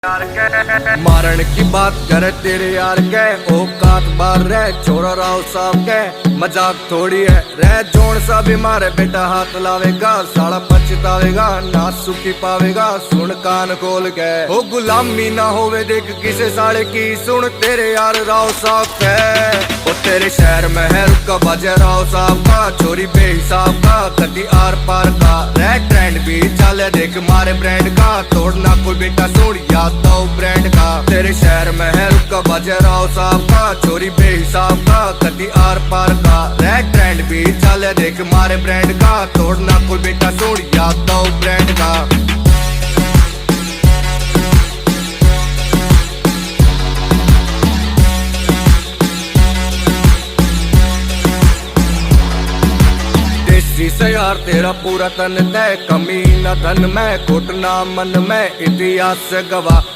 मारण की बात करे तेरे यार के औकात बार रह छोरा राव साहब के मजाक थोड़ी है रह जोन सा भी मारे बेटा हाथ लावेगा साला पछतावेगा ना सुखी पावेगा सुन कान खोल के ओ गुलामी ना होवे देख किसे साले की सुन तेरे यार राव साहब के ओ तेरे शहर में है रुका बाजे राव साहब का चोरी बेहिसाब का कदी आर पार का रह ट्रेंड भी चले देख मारे ब्रांड का तोड़ना कोई बेटा सुन याद तो ब्रांड का तेरे शहर में है रुका बाजे राव साहब का चोरी बेहिसाब का कदी आर पार का रह ट्रेंड भी चले देख मारे ब्रांड का तोड़ना कोई बेटा सुन याद तो ब्रांड का। से यार तेरा पूरा तन तय कमी न धन में घुटना मन में इतिहास से गवाह